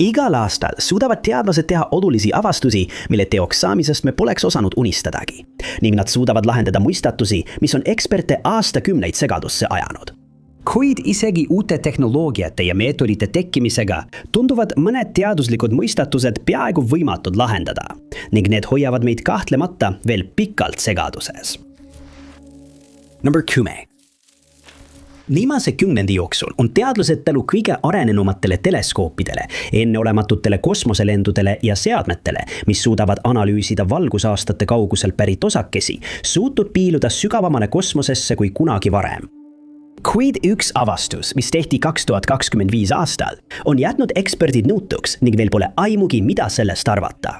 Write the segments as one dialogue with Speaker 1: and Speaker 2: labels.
Speaker 1: Igal aastal suudavad teadlased teha olulisi avastusi, mille teoks saamisest me poleks osanud unistadagi. Ning nad suudavad lahendada mõistatusi, mis on eksperte aastakümneid segadusse ajanud. Kuid isegi uute tehnoloogiate ja meetodite tekkimisega tunduvad mõned teaduslikud mõistatused peaaegu võimatud lahendada. Ning need hoiavad meid kahtlemata veel pikalt segaduses. Number 10. Viimase kümnendi jooksul on teadlased tänu kõige arenenumatele teleskoopidele, enneolematutele kosmoselendudele ja seadmetele, mis suudavad analüüsida valgusaastate kaugusel pärit osakesi, suutnud piiluda sügavamale kosmosesse kui kunagi varem. Kuid üks avastus, mis tehti 2025 aastal, on jätnud eksperdid nõutuks ning neil pole aimugi, mida sellest arvata.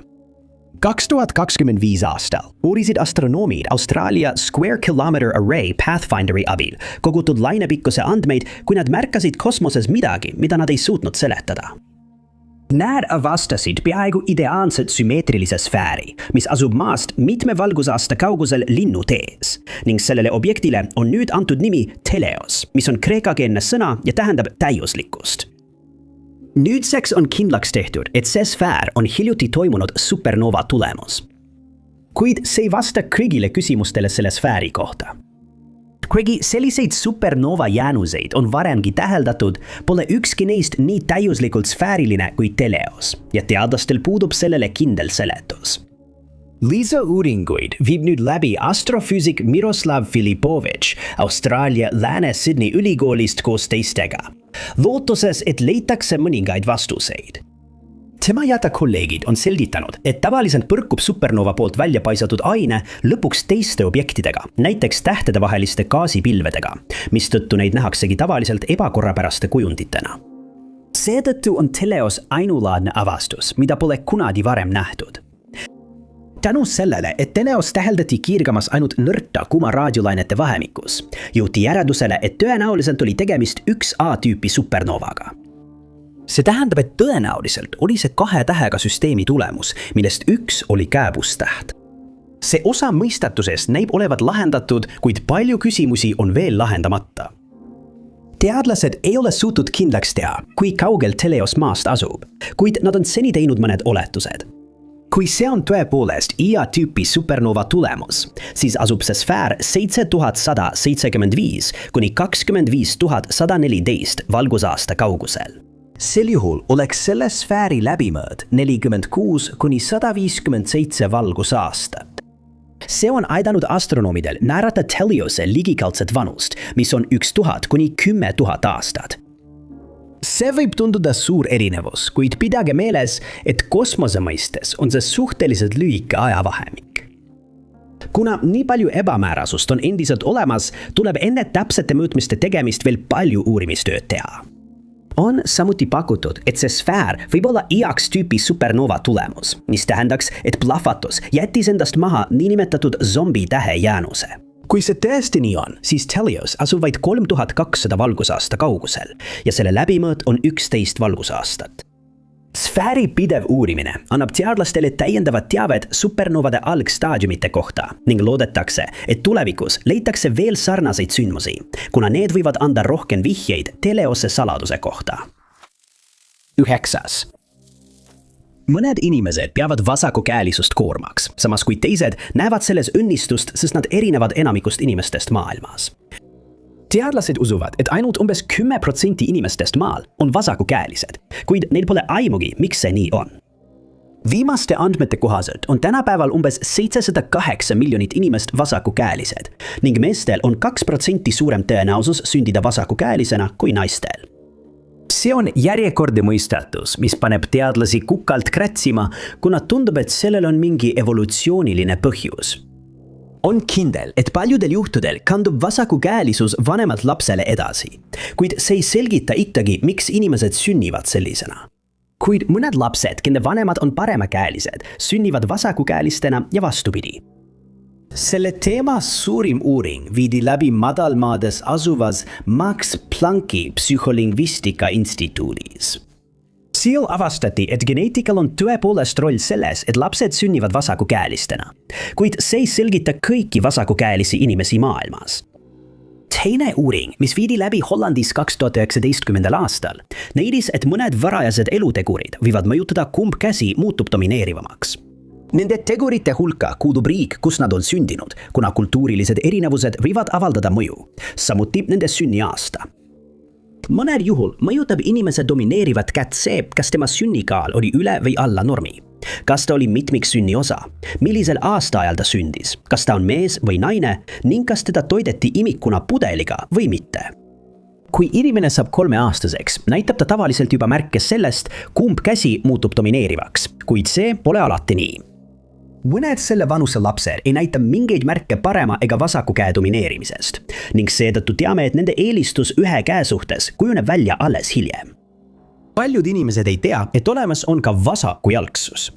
Speaker 1: 2025 aastal uurisid astronoomid Austraalia Square Kilometer Array Pathfinderi abil kogutud lainepikkuse andmeid, kui nad märkasid kosmoses midagi, mida nad ei suutnud seletada. Nad avastasid peaaegu ideaalset sümmeetrilise sfääri, mis asub maast mitme valgusaasta kaugusel linnutees. Ning sellele objektile on nüüd antud nimi Teleos, mis on kreekakeelne sõna ja tähendab täiuslikkust. Nüüdseks on kindlaks tehtud, et see sfäär on hiljuti toimunud supernova tulemus. Kuid see ei vasta kõigile küsimustele selle sfääri kohta. Kuigi selliseid supernova jäänuseid on varemgi täheldatud, pole ükski neist nii täiuslikult sfääriline kui Teleos ja teadlastel puudub sellele kindel seletus. Lisauuringuid viib nüüd läbi astrofüüsik Miroslav Filipovitš Austraalia Lääne-Sydney ülikoolist koos teistega, lootuses, et leitakse mõningaid vastuseid. Tema ja ta kolleegid on selgitanud, et tavaliselt põrkub supernova poolt välja paisatud aine lõpuks teiste objektidega, näiteks tähtedevaheliste gaasipilvedega, mistõttu neid nähaksegi tavaliselt ebakorrapäraste kujunditena. Seetõttu on Teleos ainulaadne avastus, mida pole kunagi varem nähtud. Tänu sellele, et Teleos täheldati kiirgamas ainult nõrta kuma raadiolainete vahemikus, jõuti järeldusele, et tõenäoliselt oli tegemist 1A-tüüpi supernovaga. See tähendab, et tõenäoliselt oli see 2 tähega süsteemi tulemus, millest üks oli kääbustäht. See osa mõistatusest näib olevat lahendatud, kuid palju küsimusi on veel lahendamata. Teadlased ei ole suutnud kindlaks teha, kui kaugel Teleos maast asub, kuid nad on seni teinud mõned oletused. Kui see on tõepoolest IA-tüüpi supernova tulemus, siis asub see sfäär 7175 kuni 25114 valgusaasta kaugusel. Sel juhul oleks selle sfääri läbimõõt 46 kuni 157 valgusaastat. See on aidanud astronoomidel näärata Teleose ligikaudset vanust, mis on 1000 kuni 10 000 aastat. See võib tunduda suur erinevus, kuid pidage meeles, et kosmose mõistes on see suhteliselt lühike ajavahemik. Kuna nii palju ebamäärasust on endiselt olemas, tuleb enne täpsete mõõtmiste tegemist veel palju uurimistööd teha. On samuti pakutud, et see sfäär võib olla IX-tüüpi supernova tulemus, mis tähendaks, et plahvatus jättis endast maha niinimetatud zombitähe jäänuse. Kui see tõesti nii on, siis Teleos asub vaid 3200 valgusaasta kaugusel ja selle läbimõõt on 11 valgusaastat. Sfääri pidev uurimine annab teadlastele täiendavat teavet supernovade algstaadiumite kohta ning loodetakse, et tulevikus leitakse veel sarnaseid sündmusi, kuna need võivad anda rohkem vihjeid Teleose saladuse kohta. 9. Mõned inimesed peavad vasakukäelisust koormaks, samas kui teised näevad selles õnnistust, sest nad erinevad enamikust inimestest maailmas. Teadlased usuvad, et ainult umbes 10% inimestest maal on vasakukäelised, kuid neil pole aimugi, miks see nii on. Viimaste andmete kohaselt on tänapäeval umbes 708 miljonit inimest vasakukäelised ning meestel on 2% suurem tõenäosus sündida vasakukäelisena kui naistel. See on järjekordne mõistatus, mis paneb teadlasi kukalt kratsima, kuna tundub, et sellel on mingi evolutsiooniline põhjus. On kindel, et paljudel juhtudel kandub vasakukäelisus vanemalt lapsele edasi, kuid see ei selgita ikkagi, miks inimesed sünnivad sellisena. Kuid mõned lapsed, kelle vanemad on paremakäelised, sünnivad vasakukäelistena ja vastupidi. Selle teema suurim uuring viidi läbi madalmaades asuvas Max Plancki psühholingvistika instituudis. Seal avastati, et geneetikal on tõepoolest roll selles, et lapsed sünnivad vasakukäelistena, kuid see ei selgita kõiki vasakukäelisi inimesi maailmas. Teine uuring, mis viidi läbi Hollandis 2019. aastal, näidis, et mõned varajased elutegurid võivad mõjutada, kumb käsi muutub domineerivamaks. Nende tegurite hulka kuulub riik, kus nad on sündinud, kuna kultuurilised erinevused võivad avaldada mõju, samuti nende sünniaasta. Mõnel juhul mõjutab inimese domineerivat kätt see, kas tema sünnikaal oli üle või alla normi. Kas ta oli mitmiksünni osa, millisel aastaajal ta sündis, kas ta on mees või naine ning kas teda toideti imikuna pudeliga või mitte. Kui inimene saab 3-aastaseks, näitab ta tavaliselt juba märke sellest, kumb käsi muutub domineerivaks, kuid see pole alati nii. Mõned selle vanuse lapsed ei näita mingeid märke parema ega vasaku käe domineerimisest ning seetõttu teame, et nende eelistus ühe käe suhtes kujuneb välja alles hiljem. Paljud inimesed ei tea, et olemas on ka vasakujalgsus.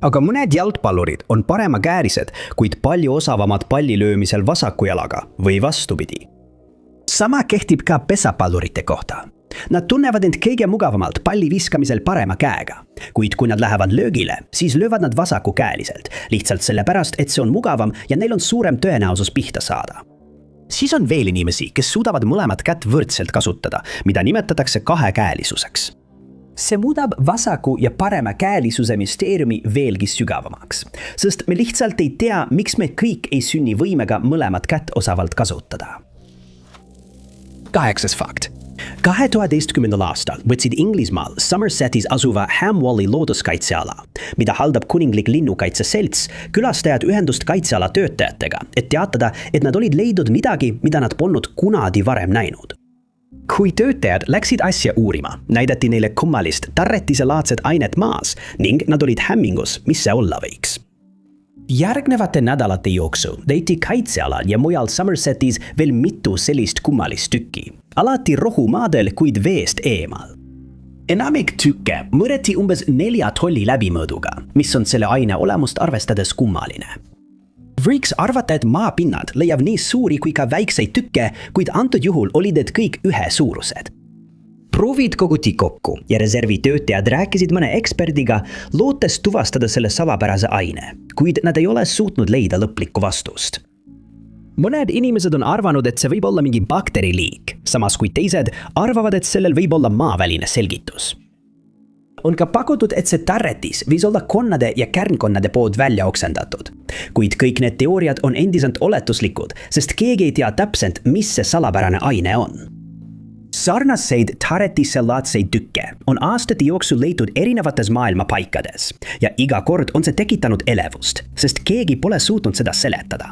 Speaker 1: Aga mõned jalgpallurid on paremakäelised, kuid palju osavamad palli löömisel vasaku jalaga või vastupidi. Sama kehtib ka pesapallurite kohta. Nad tunnevad end kõige mugavamalt palli viskamisel parema käega, kuid kui nad lähevad löögile, siis löövad nad vasakukäeliselt, lihtsalt sellepärast, et see on mugavam ja neil on suurem tõenäosus pihta saada. Siis on veel inimesi, kes suudavad mõlemat kätt võrdselt kasutada, mida nimetatakse kahekäelisuseks. See muudab vasaku ja parema käelisuse müsteeriumi veelgi sügavamaks, sest me lihtsalt ei tea, miks me kõik ei sünni võimega mõlemat kätt osavalt kasutada. 8. fakt. 2011. aastal võtsid Inglismaal Somersetis asuva Ham Walli looduskaitseala, mida haldab kuninglik linnukaitse selts, külastajad ühendust kaitseala töötajatega, et teatada, et nad olid leidnud midagi, mida nad polnud kunagi varem näinud. Kui töötajad läksid asja uurima, näidati neile kummalist tarretise-laadset ainet maas ning nad olid hämmingus, mis see olla võiks. Järgnevate nädalate jooksul leiti kaitsealal ja mujal Somersetis veel mitu sellist kummalist tükki, alati rohumaadel, kuid veest eemal. Enamik tükke mõõdeti umbes 4 tolli läbimõõduga, mis on selle aine olemust arvestades kummaline. Võiks arvata, et maapinnad leiab nii suuri kui ka väikseid tükke, kuid antud juhul olid need kõik ühesuurused. Proovid koguti kokku ja reservi töötajad rääkisid mõne eksperdiga, lootes tuvastada selle salapärase aine, kuid nad ei ole suutnud leida lõplikku vastust. Mõned inimesed on arvanud, et see võib olla mingi bakteriliik, samas kui teised arvavad, et sellel võib olla maaväline selgitus. On ka pakutud, et see tarretis võis olla konnade ja kärnkonnade poolt välja oksendatud, kuid kõik need teooriad on endiselt oletuslikud, sest keegi ei tea täpselt, mis see salapärane aine on. Sarnaseid tarretise-laadseid tükke on aastate jooksul leitud erinevates maailma paikades ja iga kord on see tekitanud elevust, sest keegi pole suutnud seda seletada.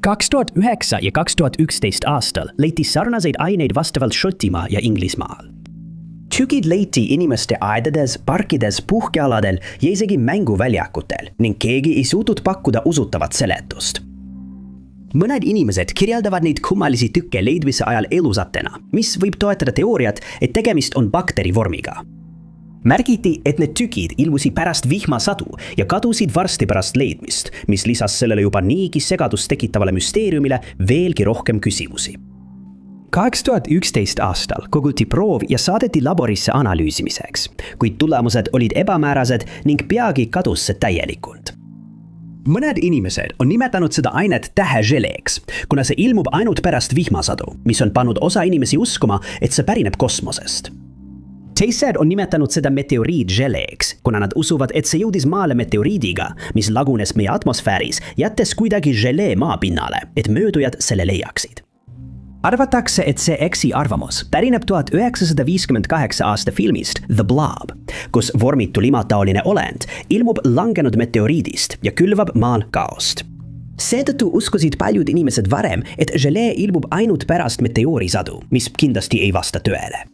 Speaker 1: 2009 ja 2011 aastal leiti sarnaseid aineid vastavalt Šotimaa ja Inglismaal. Tükid leiti inimeste aedades, parkides, puhkealadel ja isegi mänguväljakutel ning keegi ei suutnud pakkuda usutavat seletust. Mõned inimesed kirjeldavad neid kummalisi tükke leidmise ajal elusatena, mis võib toetada teooriat, et tegemist on bakterivormiga. Märgiti, et need tükid ilmusid pärast vihmasadu ja kadusid varsti pärast leidmist, mis lisas sellele juba niigi segadust tekitavale müsteeriumile veelgi rohkem küsimusi. 2011 aastal koguti proov ja saadeti laborisse analüüsimiseks, kuid tulemused olid ebamäärased ning peagi kadus see täielikult. Mõned inimesed on nimetanud seda ainet täheželeeks, kuna see ilmub ainult pärast vihmasadu, mis on pannud osa inimesi uskuma, et see pärineb kosmosest. Teised on nimetanud seda meteoriitželeeks, kuna nad usuvad, et see jõudis maale meteoriidiga, mis lagunes meie atmosfääris, jättes kuidagi želee maapinnale, et möödujad selle leiaksid. Arvatakse, et see eksiarvamus pärineb 1958 aasta filmist The Blob, kus vormitu limataoline olend ilmub langenud meteoriidist ja külvab maal kaost. Seetõttu uskusid paljud inimesed varem, et želee ilmub ainult pärast meteoorisadu, mis kindlasti ei vasta tõele.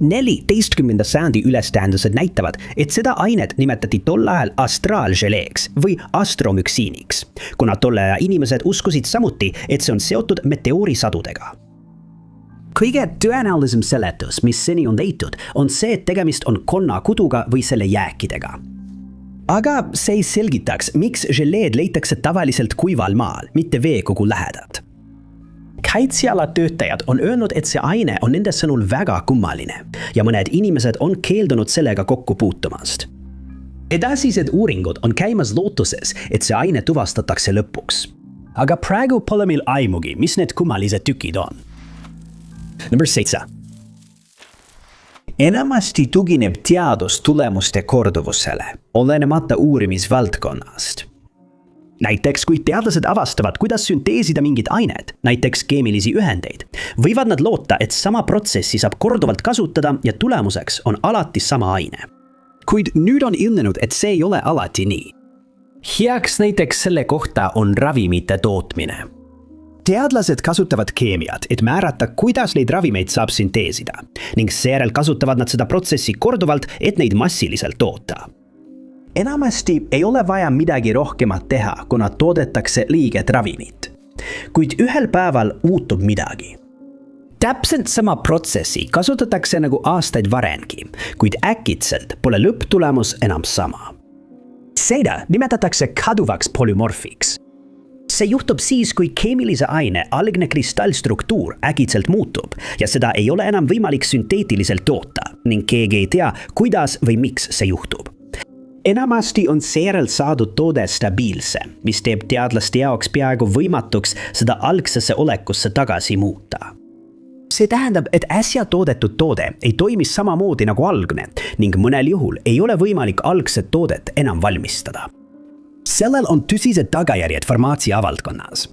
Speaker 1: 14. sajandi ülestähendused näitavad, et seda ainet nimetati tol ajal astraalželeeks või astromüksiiniks, kuna tolle aja inimesed uskusid samuti, et see on seotud meteoorisadudega. Kõige tõenäolisem seletus, mis seni on leitud, on see, et tegemist on konnakuduga või selle jääkidega. Aga see ei selgitaks, miks želeed leitakse tavaliselt kuival maal, mitte veekogu lähedalt. Kaitseala töötajad on öelnud, et see aine on nende sõnul väga kummaline ja mõned inimesed on keeldunud sellega kokku puutumast. Edasised uuringud on käimas lootuses, et see aine tuvastatakse lõpuks. Aga praegu pole meil aimugi, mis need kummalised tükid on. Number 7. Enamasti tugineb teadus tulemuste korduvusele, olenemata uurimisvaldkonnast. Näiteks, kui teadlased avastavad, kuidas sünteesida mingid ained, näiteks keemilisi ühendeid, võivad nad loota, et sama protsessi saab korduvalt kasutada ja tulemuseks on alati sama aine. Kuid nüüd on ilmnenud, et see ei ole alati nii. Heaks näiteks selle kohta on ravimite tootmine. Teadlased kasutavad keemiat, et määrata, kuidas neid ravimeid saab sünteesida, ning seejärel kasutavad nad seda protsessi korduvalt, et neid massiliselt toota. Enamasti ei ole vaja midagi rohkemat teha, kuna toodetakse liiget ravimit. Kuid ühel päeval muutub midagi. Täpselt sama protsessi kasutatakse nagu aastaid varengi, kuid äkitselt pole lõpptulemus enam sama. Seda nimetatakse kaduvaks polümorfiks. See juhtub siis, kui keemilise aine algne kristallstruktuur äkitselt muutub ja seda ei ole enam võimalik sünteetiliselt toota ning keegi ei tea, kuidas või miks see juhtub. Enamasti on seejärel saadud toode stabiilse, mis teeb teadlaste jaoks peaaegu võimatuks seda algsesse olekusse tagasi muuta. See tähendab, et äsja toodetud toode ei toimi samamoodi nagu algne ning mõnel juhul ei ole võimalik algset toodet enam valmistada. Sellel on tõsised tagajärjed farmaatsia valdkonnas.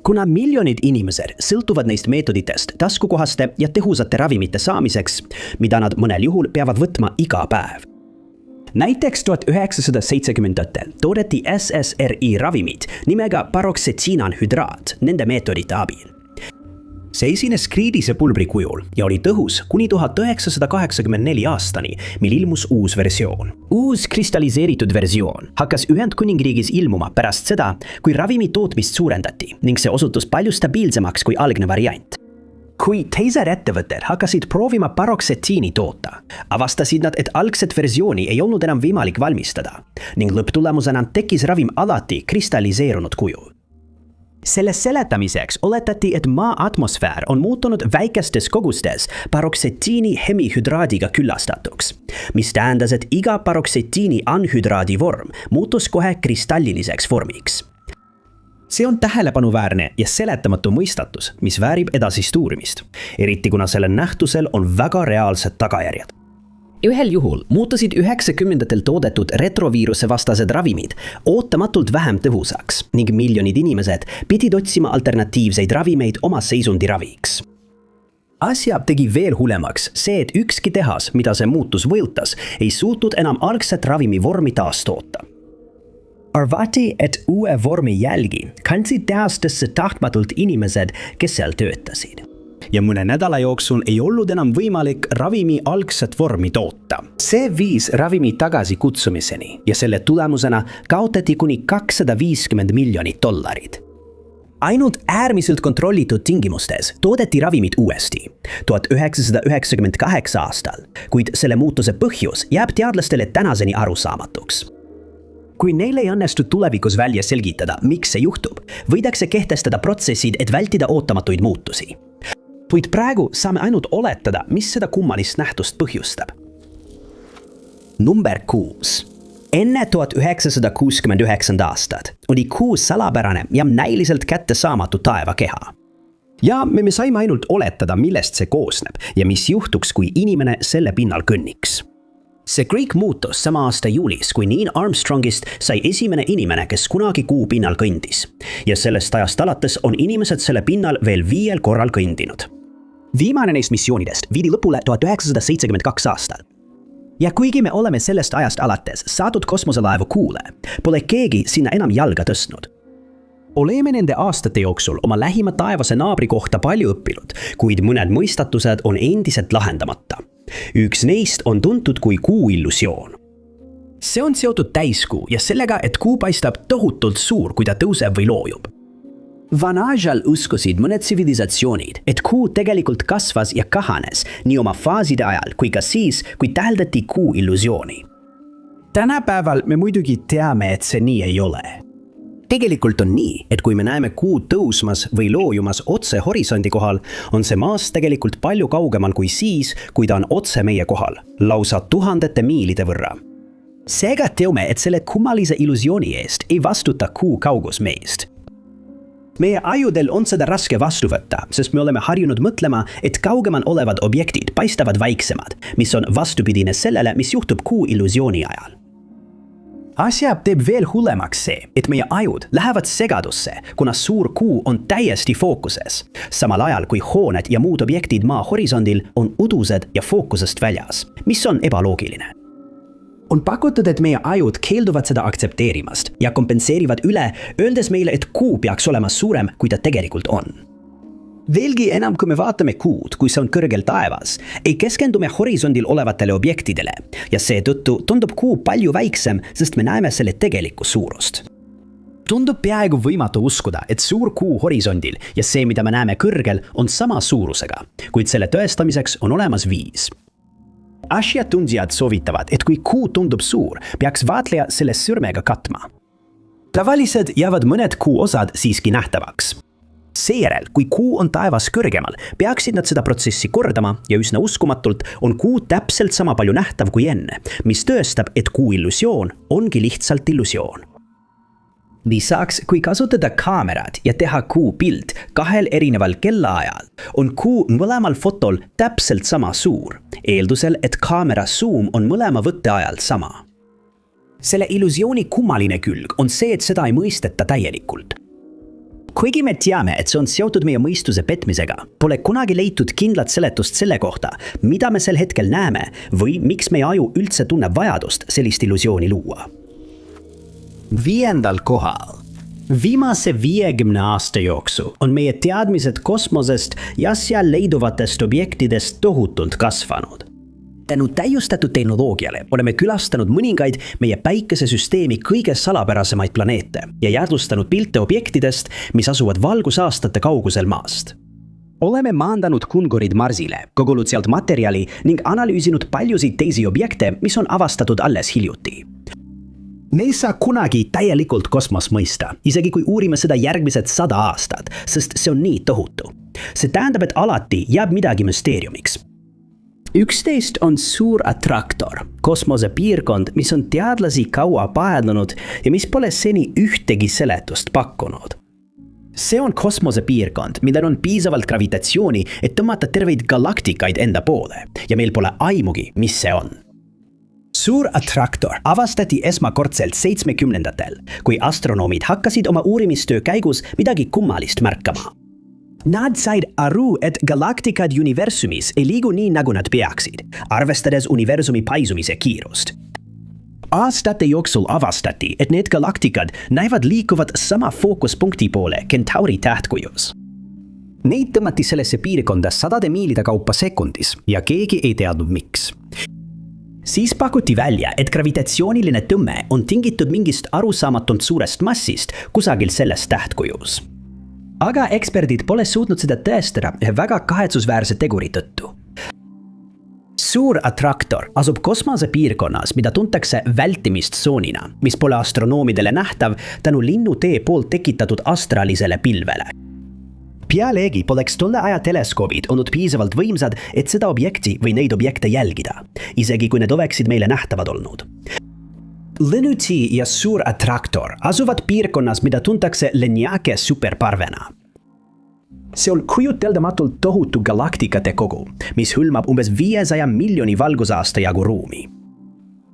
Speaker 1: Kuna miljonid inimesed sõltuvad neist meetoditest taskukohaste ja tõhusate ravimite saamiseks, mida nad mõnel juhul peavad võtma iga päev. Näiteks 1970-ndatel toodeti SSRI ravimid nimega paroksetiinanhüdraat nende meetodite abil. See esines kriidise pulbri kujul ja oli tõhus kuni 1984 aastani, mil ilmus uus versioon. Uus kristalliseeritud versioon hakkas Ühendkuningriigis ilmuma pärast seda, kui ravimi tootmist suurendati ning see osutus palju stabiilsemaks kui algne variant. Kui teised ettevõtted hakkasid proovima paroksetiini toota, avastasid nad, et algset versiooni ei olnud enam võimalik valmistada ning lõpptulemusena tekkis ravim alati kristalliseerunud kujul. Selle seletamiseks oletati, et maa atmosfäär on muutunud väikestes kogustes paroksetiini hemihüdraadiga küllastatuks, mis tähendas, et iga paroksetiini anhüdraadi vorm muutus kohe kristalliliseks vormiks. See on tähelepanuväärne ja seletamatu mõistatus, mis väärib edasist uurimist, eriti kuna sellel nähtusel on väga reaalsed tagajärjed. Ühel juhul muutusid 90-ndatel toodetud retroviiruse vastased ravimid ootamatult vähem tõhusaks ning miljonid inimesed pidid otsima alternatiivseid ravimeid oma seisundi raviks. Asja tegi veel hullemaks see, et ükski tehas, mida see muutus võõltas, ei suutnud enam algset ravimi vormi taastoota. Arvati, et uue vormi jälgi kandsid tehastesse tahtmatult inimesed, kes seal töötasid. Ja mõne nädala jooksul ei olnud enam võimalik ravimi algset vormi toota. See viis ravimi tagasi kutsumiseni ja selle tulemusena kaotati kuni $250 miljonit. Ainult äärmiselt kontrollitud tingimustes toodeti ravimid uuesti 1998 aastal, kuid selle muutuse põhjus jääb teadlastele tänaseni arusaamatuks. Kui neil ei õnnestu tulevikus välja selgitada, miks see juhtub, võidakse kehtestada protsessid, et vältida ootamatuid muutusi. Kuid praegu saame ainult oletada, mis seda kummalist nähtust põhjustab. Number 6. Enne 1969 aastat oli Kuu salapärane ja näiliselt kättesaamatu taevakeha. Ja me saime ainult oletada, millest see koosneb ja mis juhtuks, kui inimene selle pinnal kõnniks. See kõik muutus sama aasta juulis, kui Neil Armstrongist sai esimene inimene, kes kunagi Kuu pinnal kõndis. Ja sellest ajast alates on inimesed selle pinnal veel 5 korral kõndinud. Viimane neist missioonidest viidi lõpule 1972 aastal. Ja kuigi me oleme sellest ajast alates saadud kosmoselaevu Kuule, pole keegi sinna enam jalga tõstnud. Oleme nende aastate jooksul oma lähima taevase naabri kohta palju õppinud, kuid mõned mõistatused on endiselt lahendamata. Üks neist on tuntud kui Kuu illusioon. See on seotud täiskuu ja sellega, et Kuu paistab tohutult suur, kui ta tõuseb või loojub. Vanajal uskusid mõned tsivilisatsioonid, et Kuu tegelikult kasvas ja kahanes nii oma faaside ajal kui ka siis, kui täheldati Kuu illusiooni. Tänapäeval me muidugi teame, et see nii ei ole. Tegelikult on nii, et kui me näeme Kuud tõusmas või loojumas otse horisondi kohal, on see maast tegelikult palju kaugemal kui siis, kui ta on otse meie kohal, lausa tuhandete miilide võrra. Seega teame, et selle kummalise illusiooni eest ei vastuta Kuu kaugus meist. meie ajudel on seda raske vastu võtta, sest me oleme harjunud mõtlema, et kaugemal olevad objektid paistavad väiksemad, mis on vastupidine sellele, mis juhtub kuu illusiooni ajal. Asja teeb veel hullemaks see, et meie ajud lähevad segadusse, kuna suur kuu on täiesti fookuses, samal ajal kui hooned ja muud objektid maa horisondil on udused ja fookusest väljas, mis on ebaloogiline. On pakutud, et meie ajud keelduvad seda aktsepteerimast ja kompenseerivad üle, öeldes meile, et kuu peaks olema suurem, kui ta tegelikult on. Veelgi enam, kui me vaatame kuud, kui see on kõrgel taevas, ei keskendume horisondil olevatele objektidele ja seetõttu tundub kuu palju väiksem, sest me näeme selle tegelikku suurust. Tundub peaaegu võimatu uskuda, et suur kuu horisondil ja see, mida me näeme kõrgel, on sama suurusega, kuid selle tõestamiseks on olemas viis. Asjatundjad soovitavad, et kui kuu tundub suur, peaks vaatleja selle sõrmega katma. Tavaliselt jäävad mõned kuu osad siiski nähtavaks. Seejärel, kui kuu on taevas kõrgemal, peaksid nad seda protsessi kordama ja üsna uskumatult on kuu täpselt sama palju nähtav kui enne, mis tõestab, et kuu illusioon ongi lihtsalt illusioon. Lisaks, kui kasutada kaamerat ja teha kuu pilt kahel erineval kellaajal, on kuu mõlemal fotol täpselt sama suur, eeldusel, et kaamera zoom on mõlema võtte ajal sama. Selle illusiooni kummaline külg on see, et seda ei mõisteta täielikult. Kuigi me teame, et see on seotud meie mõistuse petmisega, pole kunagi leitud kindlat seletust selle kohta, mida me sel hetkel näeme või miks meie aju üldse tunneb vajadust sellist illusiooni luua. 5. kohal. Viimase 50 aasta jooksul on meie teadmised kosmosest ja seal leiduvatest objektidest tohutult kasvanud. Tänu täiustatud tehnoloogiale oleme külastanud mõningaid meie päikesesüsteemi kõige salapärasemaid planeete ja jäädvustanud pilte objektidest, mis asuvad valgusaastate kaugusel maast. Oleme maandanud kungurid Marsile, kogunud sealt materjali ning analüüsinud paljusid teisi objekte, mis on avastatud alles hiljuti. Me ei saa kunagi täielikult kosmos mõista, isegi kui uurime seda järgmised 100 aastat, sest see on nii tohutu. See tähendab, et alati jääb midagi müsteeriumiks. 11 on suur attraktor, kosmosepiirkond, mis on teadlasi kaua paelunud ja mis pole seni ühtegi seletust pakkunud. See on kosmosepiirkond, millel on piisavalt gravitatsiooni, et tõmmata terveid galaktikaid enda poole ja meil pole aimugi, mis see on. Suur attraktor avastati esmakordselt 70-ndatel, kui astronoomid hakkasid oma uurimistöö käigus midagi kummalist märkama. Nad said aru, et galaktikad universumis ei liigu nii, nagu nad peaksid, arvestades universumi paisumise kiirust. Aastate jooksul avastati, et need galaktikad näivad liikuvat sama fookuspunkti poole Kentauri tähtkujus. Neid tõmmati sellesse piirkonda 100 miilide kaupa sekundis ja keegi ei teadnud miks. Siis pakuti välja, et gravitatsiooniline tõmme on tingitud mingist arusaamatult suurest massist kusagil selles tähtkujus. Aga eksperdid pole suutnud seda tõestada ühe väga kahetsusväärse teguri tõttu. Suur attraktor asub kosmosepiirkonnas, mida tuntakse vältimistsoonina, mis pole astronoomidele nähtav tänu linnutee poolt tekitatud astralisele pilvele. Pealegi poleks tolle aja teleskoobid olnud piisavalt võimsad, et seda objekti või neid objekte jälgida, isegi kui need oleksid meile nähtavad olnud. Linnutee ja suur attraktor asuvad piirkonnas, mida tuntakse Leniake superparvena. See on kujuteldamatult tohutu galaktikate kogu, mis hõlmab umbes 500 miljoni valgusaasta jagu ruumi.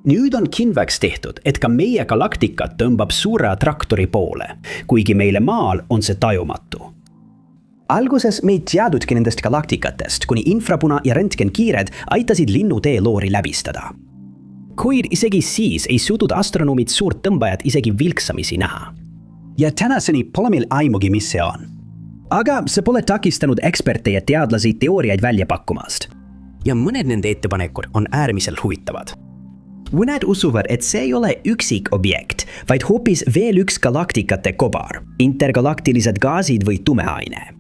Speaker 1: Nüüd on kindlaks tehtud, et ka meie galaktikat tõmbab suure attraktori poole, kuigi meile maal on see tajumatu. Alguses me ei teadudki nendest galaktikatest, kuni infrapuna ja röntgenkiired aitasid linnutee loori läbistada. Kuid isegi siis ei suutnud astronoomid suurt tõmbajat isegi vilksamisi näha. Ja tänaseni pole meil aimugi, mis see on. Aga see pole takistanud eksperte ja teadlasi teooriaid välja pakkumast. Ja mõned nende ettepanekud on äärmiselt huvitavad. Mõned usuvad, et see ei ole üksik objekt, vaid hoopis veel üks galaktikate kobar, intergalaktilised gaasid või tumeaine.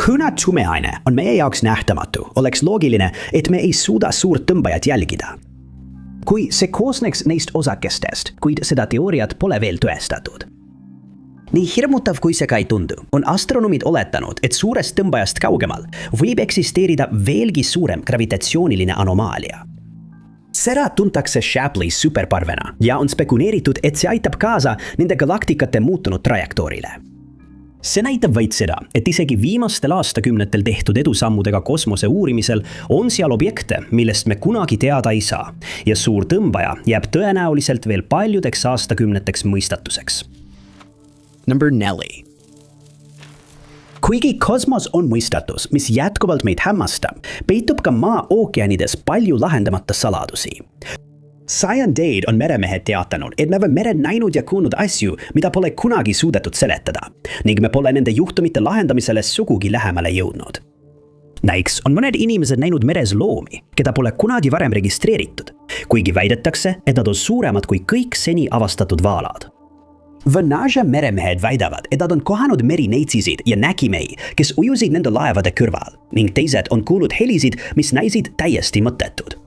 Speaker 1: Kuna tumeaine on meie jaoks nähtamatu, oleks loogiline, et me ei suuda suurt tõmbajat jälgida. Kui see koosneks neist osakestest, kuid seda teooriat pole veel tõestatud. Nii hirmutav kui see ka ei tundu, on astronoomid oletanud, et suurest tõmbajast kaugemal võib eksisteerida veelgi suurem gravitatsiooniline anomaalia. Seda tuntakse Shapley superparvena ja on spekuleeritud, et see aitab kaasa nende galaktikate muutunud trajektoorile. See näitab vaid seda, et isegi viimastel aastakümnetel tehtud edusammudega kosmose uurimisel on seal objekte, millest me kunagi teada ei saa ja suur tõmbaja jääb tõenäoliselt veel paljudeks aastakümneteks mõistatuseks.
Speaker 2: Number 4.
Speaker 1: Kuigi kosmos on mõistatus, mis jätkuvalt meid hämmastab, peitub ka maa ookeanides palju lahendamata saladusi. Sajandeid on meremehed teatanud, et me oleme merel näinud ja kuulnud asju, mida pole kunagi suudetud seletada, ning me pole nende juhtumite lahendamisele sugugi lähemale jõudnud. Näiteks on mõned inimesed näinud meres loomi, keda pole kunagi varem registreeritud, kuigi väidetakse, et nad on suuremad kui kõik seni avastatud vaalad. Vanaaja meremehed väidavad, et nad on kohanud merineetsisid ja näkimehi, kes ujusid nende laevade kõrval, ning teised on kuulnud helisid, mis näisid täiesti mõttetud.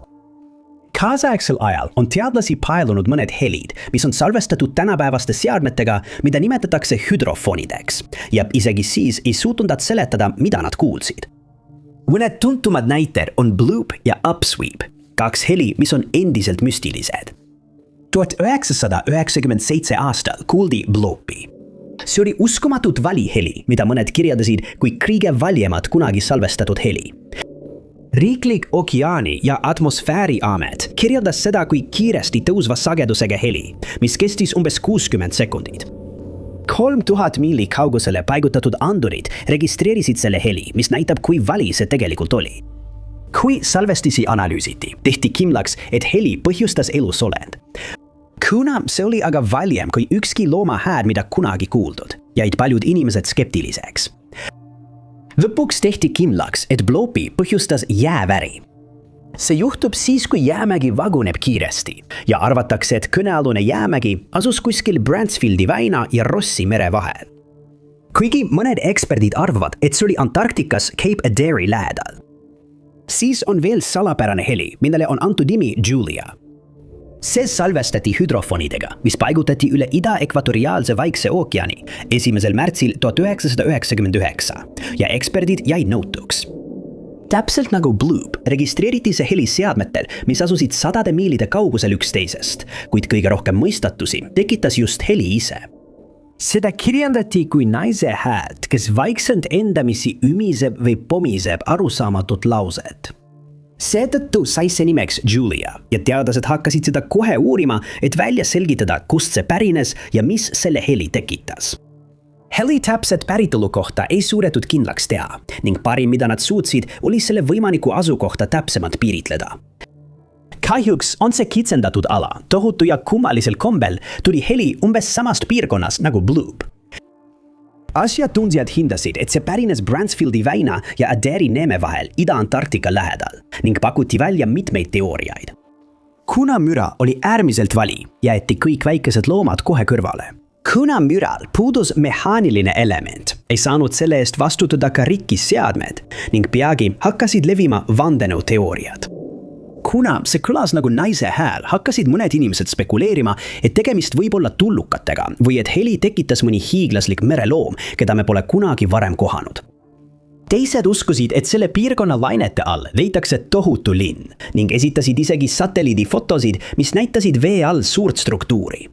Speaker 1: Kaasaegsel ajal on teadlasi paelunud mõned helid, mis on salvestatud tänapäevaste seadmetega, mida nimetatakse hüdrofonideks, ja isegi siis ei suutnud nad seletada, mida nad kuulsid. Mõned tuntumad näited on bloop ja upsweep, kaks heli, mis on endiselt müstilised. 1997 aastal kuuldi bloopi. See oli uskumatut valiheli, mida mõned kirjeldasid kui kõige valjemat kunagi salvestatud heli. Riiklik okeaani- ja atmosfääriamet kirjeldas seda kui kiiresti tõusva sagedusega heli, mis kestis umbes 60 sekundit. 3000 miili kaugusele paigutatud andurid registreerisid selle heli, mis näitab, kui vali see tegelikult oli. Kui salvestisi analüüsiti, tehti kindlaks, et heli põhjustas elusolend. Kuna see oli aga valjem kui ükski looma hääl, mida kunagi kuuldud, jäid paljud inimesed skeptiliseks. Lõpuks tehti kindlaks, et bloopi põhjustas jääväri. See juhtub siis, kui jäämägi vaguneb kiiresti ja arvatakse, et kõnealune jäämägi asus kuskil Bransfieldi väina ja Rossi mere vahel. Kuigi mõned eksperdid arvavad, et see oli Antarktikas Cape Adairi lähedal. Siis on veel salapärane heli, millele on antud nimi Julia. See salvestati hüdrofonidega, mis paigutati üle ida-ekvatoriaalse Vaikse ookeani 1. märtsil 1999 ja eksperdid jäid nõutuks. Täpselt nagu bloop registreeriti see heli seadmetel, mis asusid sadade miilide kaugusel üksteisest, kuid kõige rohkem mõistatusi tekitas just heli ise. Seda kirjeldati kui naise häält, kes vaikselt endamisi ümiseb või pomiseb arusaamatut lauset. Seetõttu sai see nimeks Julia ja teadlased hakkasid seda kohe uurima, et välja selgitada, kust see pärines ja mis selle heli tekitas. Heli täpset päritolu kohta ei suudetud kindlaks teha ning parim, mida nad suutsid, oli selle võimaliku asukohta täpsemalt piiritleda. Kahjuks on see kitsendatud ala, tohutu ja kummalisel kombel tuli heli umbes samast piirkonnast nagu bloop. Asjatundjad hindasid, et see pärines Bransfieldi väina ja Adairi neeme vahel Ida-Antarktika lähedal ning pakuti välja mitmeid teooriaid. Kuna müra oli äärmiselt vali, jäeti kõik väikesed loomad kohe kõrvale. Kuna müral puudus mehaaniline element, ei saanud selle eest vastutada ka rikkis seadmed ning peagi hakkasid levima vandenõuteooriad. Kuna see kõlas nagu naise hääl, hakkasid mõned inimesed spekuleerima, et tegemist võib olla tullukatega või et heli tekitas mõni hiiglaslik mereloom, keda me pole kunagi varem kohanud. Teised uskusid, et selle piirkonna lainete all leitakse tohutu linn ning esitasid isegi satelliidifotosid, mis näitasid vee all suurt struktuuri.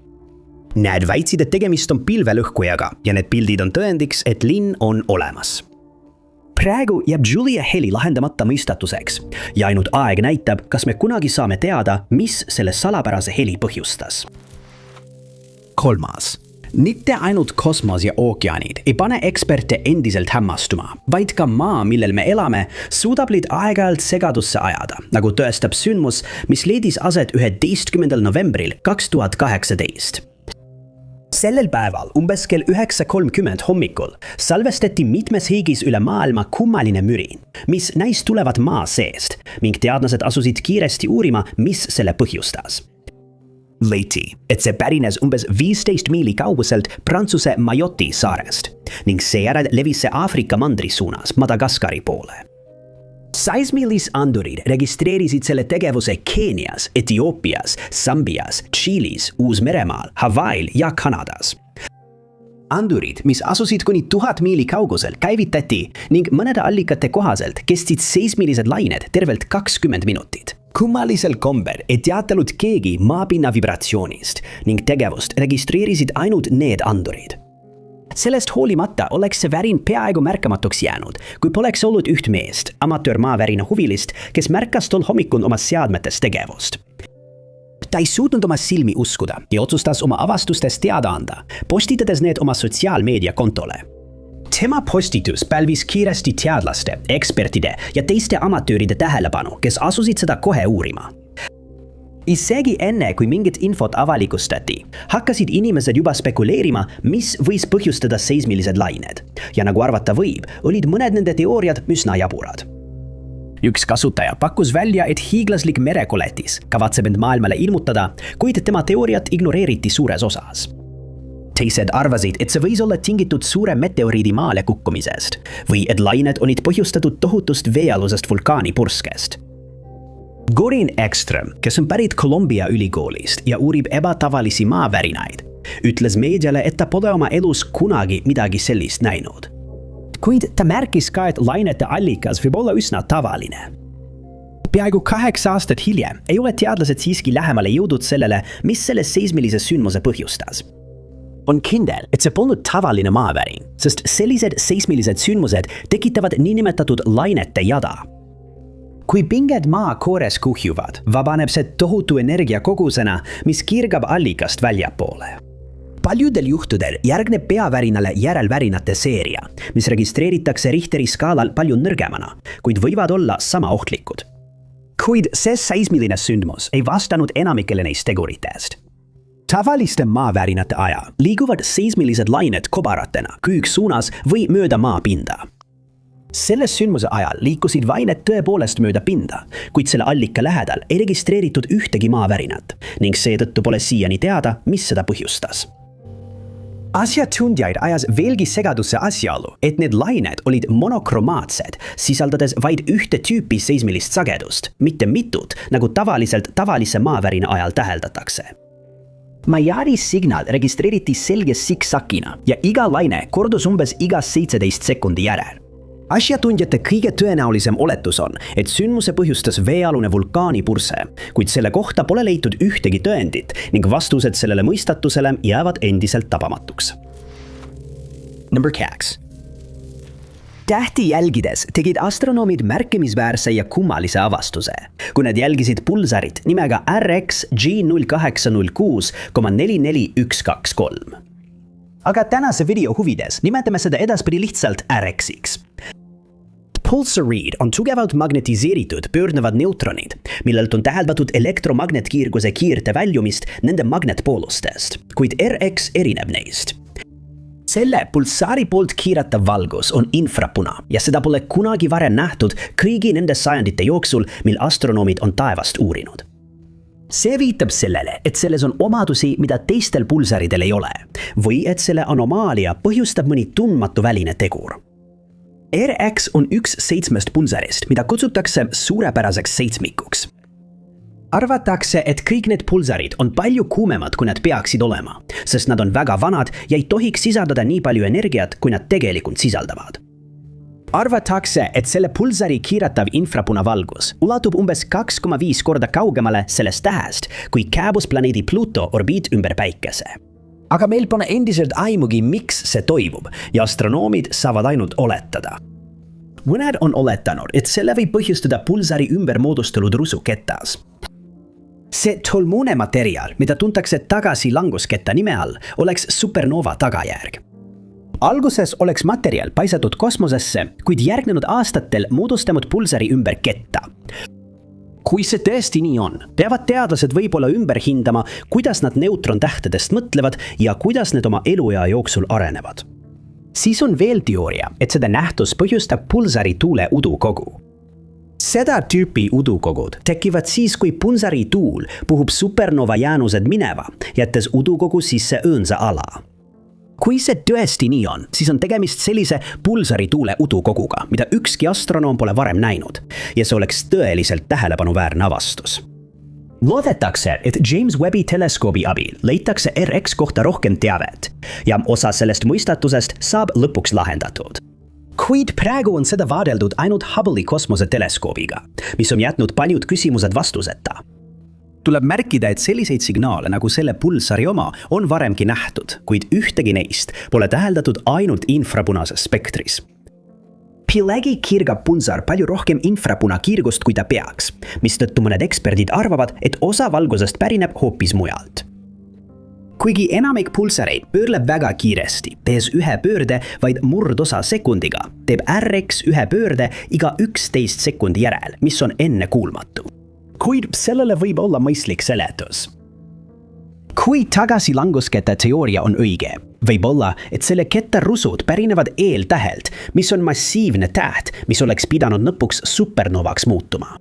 Speaker 1: Need väitsid, et tegemist on pilvelõhkujaga ja need pildid on tõendiks, et linn on olemas. Praegu jääb Julia heli lahendamata mõistatuseks ja ainult aeg näitab, kas me kunagi saame teada, mis selle salapärase heli põhjustas. 3. Mitte ainult kosmos ja ookeanid ei pane eksperte endiselt hämmastuma, vaid ka maa, millel me elame, suudab neid aeg-ajalt segadusse ajada, nagu tõestab sündmus, mis leidis aset 11. novembril 2018. Sellel päeval umbes kell 9:30 hommikul salvestati mitmes riigis üle maailma kummaline mürin, mis näis tulevat maa seest ning teadlased asusid kiiresti uurima, mis selle põhjustas. Leiti, et see pärines umbes 15 miili kauguselt Prantsuse Mayotte saarest ning seejärel levis see Aafrika mandri suunas Madagaskari poole. Seismilisandurid registreerisid selle tegevuse Keenias, Etioopias, Sambias, Tšiilis, Uus-Meremaal, Hawaii'l ja Kanadas. Andurid, mis asusid kuni 1000 miili kaugusel, käivitati ning mõnede allikate kohaselt kestsid seismilised lained tervelt 20 minutit. Kummalisel kombel ei teatanud keegi maapinna vibratsioonist ning tegevust registreerisid ainult need andurid. Sellest hoolimata oleks see värin peaaegu märkamatuks jäänud, kui poleks olnud üht meest, amatöörmaavärina huvilist, kes märkas tol hommikul oma seadmetes tegevust. Ta ei suutnud oma silmi uskuda ja otsustas oma avastustest teada anda, postitades need oma sotsiaalmeedia kontole. Tema postitus pälvis kiiresti teadlaste, ekspertide ja teiste amatööride tähelepanu, kes asusid seda kohe uurima. Isegi enne, kui mingit infot avalikustati, hakkasid inimesed juba spekuleerima, mis võis põhjustada seismilised lained. Ja nagu arvata võib, olid mõned nende teooriad üsna jaburad. Üks kasutaja pakkus välja, et hiiglaslik merekoletis kavatseb end maailmale ilmutada, kuid tema teooriat ignoreeriti suures osas. Teised arvasid, et see võis olla tingitud suure meteoriidi maale kukkumisest või et lained olid põhjustatud tohutust veealusest vulkaanipurskest. Gorin Ekström, kes on pärit Columbia ülikoolist ja uurib ebatavalisi maavärinaid, ütles meediale, et ta pole oma elus kunagi midagi sellist näinud. Kuid ta märkis ka, et lainete allikas võib olla üsna tavaline. Peaaegu 8 aastat hiljem ei ole teadlased siiski lähemale jõudnud sellele, mis selle seismilise sündmuse põhjustas. On kindel, et see polnud tavaline maavärin, sest sellised seismilised sündmused tekitavad niinimetatud lainete jada. Kui pinged maa koores kuhjuvad, vabaneb see tohutu energiakogusena, mis kirgab allikast väljapoole. Paljudel juhtudel järgneb peavärinale järelvärinate seeria, mis registreeritakse Richteri skaalal palju nõrgemana, kuid võivad olla sama ohtlikud. Kuid see seismiline sündmus ei vastanud enamikele neist teguritest. Tavaliste maavärinate ajal liiguvad seismilised lained kobaratena küüksuunas või mööda maapinda. Selle sündmuse ajal liikusid lained tõepoolest mööda pinda, kuid selle allika lähedal ei registreeritud ühtegi maavärinat ning seetõttu pole siiani teada, mis seda põhjustas. Asjatundjaid ajas veelgi segadusse asjaolu, et need lained olid monokromaatsed, sisaldades vaid ühte tüüpi seismilist sagedust, mitte mitut, nagu tavaliselt tavalise maavärina ajal täheldatakse. Majari signaal registreeriti selge siksakina ja iga laine kordus umbes iga 17 sekundi järel. Asjatundjate kõige tõenäolisem oletus on, et sündmuse põhjustas veealune vulkaanipurse, kuid selle kohta pole leitud ühtegi tõendit ning vastused sellele mõistatusele jäävad endiselt tabamatuks.
Speaker 2: Number 2.
Speaker 1: Tähti jälgides tegid astronoomid märkimisväärse ja kummalise avastuse, kui nad jälgisid pulsarit nimega RX G0806,44123. Aga tänase video huvides nimetame seda edaspidi lihtsalt RX-iks. Pulsarid on tugevalt magnetiseeritud pöörnevad neutronid, millelt on täheldatud elektromagnetkiirguse kiirte väljumist nende magnetpoolustest, kuid RX erineb neist. Selle pulsaari poolt kiiratav valgus on infrapuna ja seda pole kunagi varem nähtud kõigi nende sajandite jooksul, mil astronoomid on taevast uurinud. See viitab sellele, et selles on omadusi, mida teistel pulsaridel ei ole, või et selle anomaalia põhjustab mõni tundmatu väline tegur. RX on üks 7 pulsarist, mida kutsutakse suurepäraseks seitsmikuks. Arvatakse, et kõik need pulsarid on palju kuumemad, kui nad peaksid olema, sest nad on väga vanad ja ei tohiks sisaldada nii palju energiat, kui nad tegelikult sisaldavad. Arvatakse, et selle pulsari kiiratav infrapunavalgus ulatub umbes 2,5 korda kaugemale sellest tähest, kui kääbusplaneedi Pluto orbiit ümber päikese. Aga meil pole endiselt aimugi, miks see toimub ja astronoomid saavad ainult oletada. Mõned on oletanud, et selle võib põhjustada pulsari ümber moodustunud rusuketas. See tolmuune materjal, mida tuntakse tagasilangusketta nime all, oleks supernova tagajärg. Alguses oleks materjal paisatud kosmosesse, kuid järgnenud aastatel moodustanud pulsari ümber ketta. Kui see tõesti nii on, peavad teadlased võib-olla ümber hindama, kuidas nad neutrontähtedest mõtlevad ja kuidas need oma eluea jooksul arenevad. Siis on veel teooria, et seda nähtus põhjustab pulsari tuule udukogu. Seda tüüpi udukogud tekivad siis, kui pulsari tuul puhub supernova jäänused mineva, jättes udukogu sisse õõnsa ala. Kui see tõesti nii on, siis on tegemist sellise pulsari tuule udukoguga, mida ükski astronoom pole varem näinud ja see oleks tõeliselt tähelepanuväärne avastus. Loodetakse, et James Webbi teleskoobi abil leitakse RX kohta rohkem teavet ja osa sellest mõistatusest saab lõpuks lahendatud. Kuid praegu on seda vaadeldud ainult Hubble'i kosmoseteleskoobiga, mis on jätnud paljud küsimused vastuseta. Tuleb märkida, et selliseid signaale nagu selle pulsari oma on varemgi nähtud, kuid ühtegi neist pole täheldatud ainult infrapunases spektris. Pilegi kirgab pulsar palju rohkem infrapunakiirgust, kui ta peaks, mistõttu mõned eksperdid arvavad, et osa valgusest pärineb hoopis mujalt. Kuigi enamik pulsareid pöörleb väga kiiresti, tehes ühe pöörde vaid murdosa sekundiga, teeb RX ühe pöörde iga 11 sekundi järel, mis on ennekuulmatu. Kuid sellele võib olla mõistlik seletus. Kui tagasilanguskette teooria on õige, võib olla, et selle kette rusud pärinevad eeltähelt, mis on massiivne täht, mis oleks pidanud lõpuks supernovaks muutuma.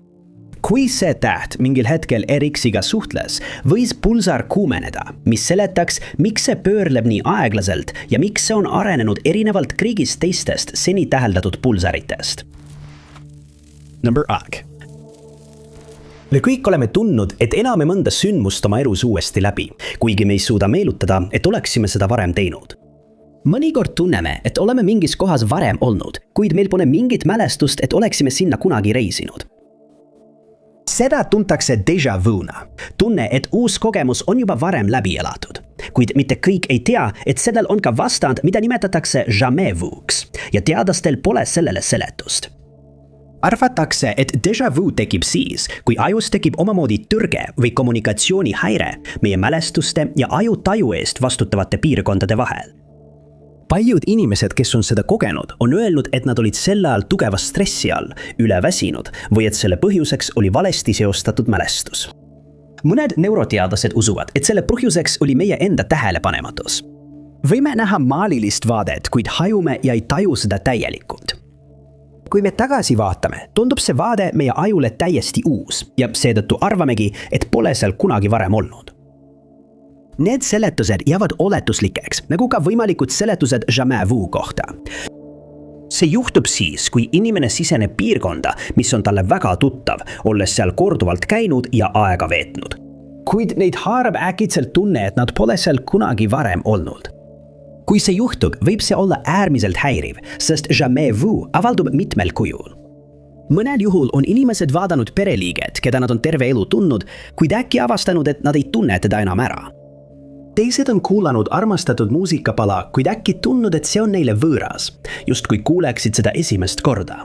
Speaker 1: Kui see täht mingil hetkel RX-iga suhtles, võis pulsar kuumeneda, mis seletaks, miks see pöörleb nii aeglaselt ja miks see on arenenud erinevalt kõigist teistest seni täheldatud pulsaritest.
Speaker 2: Number 8.
Speaker 1: Me kõik oleme tundnud, et elame mõnda sündmust oma elus uuesti läbi, kuigi me ei suuda meenutada, et oleksime seda varem teinud. Mõnikord tunneme, et oleme mingis kohas varem olnud, kuid meil pole mingit mälestust, et oleksime sinna kunagi reisinud. Seda tuntakse déjà vu'na. Tunne, et uus kogemus on juba varem läbi elatud. Kuid mitte kõik ei tea, et sellel on ka vastand, mida nimetatakse jamais vu'ks, ja teadlastel pole sellele seletust. Arvatakse, et déjà vu tekib siis, kui ajus tekib omamoodi tõrge või kommunikatsioonihäire meie mälestuste ja ajutaju eest vastutavate piirkondade vahel. Paljud inimesed, kes on seda kogenud, on öelnud, et nad olid sel ajal tugeva stressi all, üleväsinud või et selle põhjuseks oli valesti seostatud mälestus. Mõned neuroteadlased usuvad, et selle põhjuseks oli meie enda tähelepanematus. Võime näha maalilist vaadet, kuid hajume ja ei taju seda täielikult. Kui me tagasi vaatame, tundub see vaade meie ajule täiesti uus ja seetõttu arvamegi, et pole seal kunagi varem olnud. Need seletused jäävad oletuslikeks, nagu ka võimalikud seletused jamais vu kohta. See juhtub siis, kui inimene siseneb piirkonda, mis on talle väga tuttav, olles seal korduvalt käinud ja aega veetnud. Kuid neid haarab äkitselt tunne, et nad pole seal kunagi varem olnud. Kui see juhtub, võib see olla äärmiselt häiriv, sest jamais vu avaldub mitmel kujul. Mõnel juhul on inimesed vaadanud pereliiget, keda nad on terve elu tundnud, kuid äkki avastanud, et nad ei tunne teda enam ära. Teised on kuulanud armastatud muusikapala, kuid äkki tundnud, et see on neile võõras, justkui kuuleksid seda esimest korda.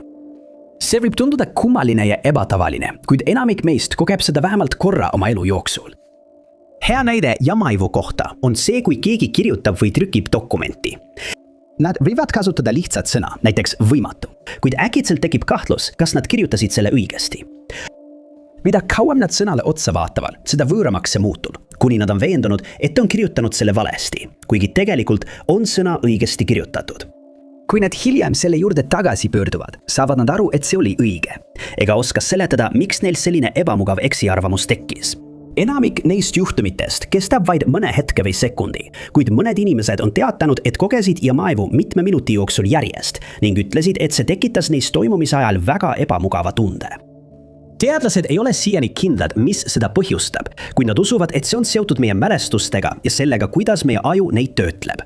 Speaker 1: See võib tunduda kummaline ja ebatavaline, kuid enamik meist kogeb seda vähemalt korra oma elu jooksul. Hea näide jamaivu kohta on see, kui keegi kirjutab või trükib dokumenti. Nad võivad kasutada lihtsat sõna, näiteks võimatu, kuid äkitselt tekib kahtlus, kas nad kirjutasid selle õigesti. Mida kauem nad sõnale otsa vaatavad, seda võõramaks see muutub, kuni nad on veendunud, et on kirjutanud selle valesti, kuigi tegelikult on sõna õigesti kirjutatud. Kui nad hiljem selle juurde tagasi pöörduvad, saavad nad aru, et see oli õige, ega oska seletada, miks neil selline ebamugav eksiarvamus tekkis. Enamik neist juhtumitest kestab vaid mõne hetke või sekundi, kuid mõned inimesed on teatanud, et kogesid jamaivu mitme minuti jooksul järjest ning ütlesid, et see tekitas neis toimumise ajal väga ebamugava tunde. Teadlased ei ole siiani kindlad, mis seda põhjustab, kuid nad usuvad, et see on seotud meie mälestustega ja sellega, kuidas meie aju neid töötleb.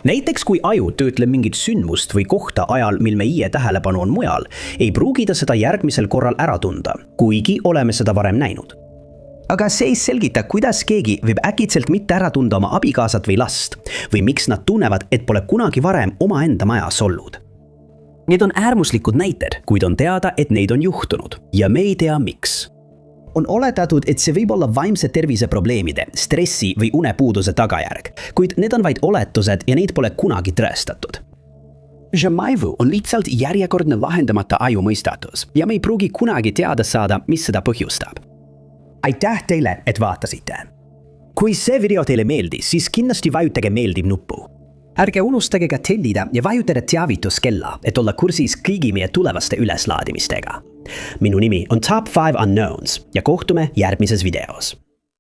Speaker 1: Näiteks kui aju töötleb mingit sündmust või kohta ajal, mil meie tähelepanu on mujal, ei pruugi ta seda järgmisel korral ära tunda, kuigi oleme seda varem näinud. Aga see ei selgita, kuidas keegi võib äkitselt mitte ära tunda oma abikaasat või last või miks nad tunnevad, et pole kunagi varem omaenda majas olnud. Need on äärmuslikud näited, kuid on teada, et neid on juhtunud ja me ei tea miks. On oletatud, et see võib olla vaimse tervise probleemide, stressi või unepuuduse tagajärg, kuid need on vaid oletused ja neid pole kunagi tõestatud. Jamais vu on lihtsalt järjekordne lahendamata ajumõistatus ja me ei pruugi kunagi teada saada, mis seda põhjustab. Aitäh teile, et vaatasite! Kui see video teile meeldis, siis kindlasti vajutage meeldib nuppu. Ärge unustage ka tellida ja vajutada teavituskella, et olla kursis kõigi meie tulevaste üleslaadimistega. Minu nimi on Top 5 Unknowns ja kohtume järgmises videos.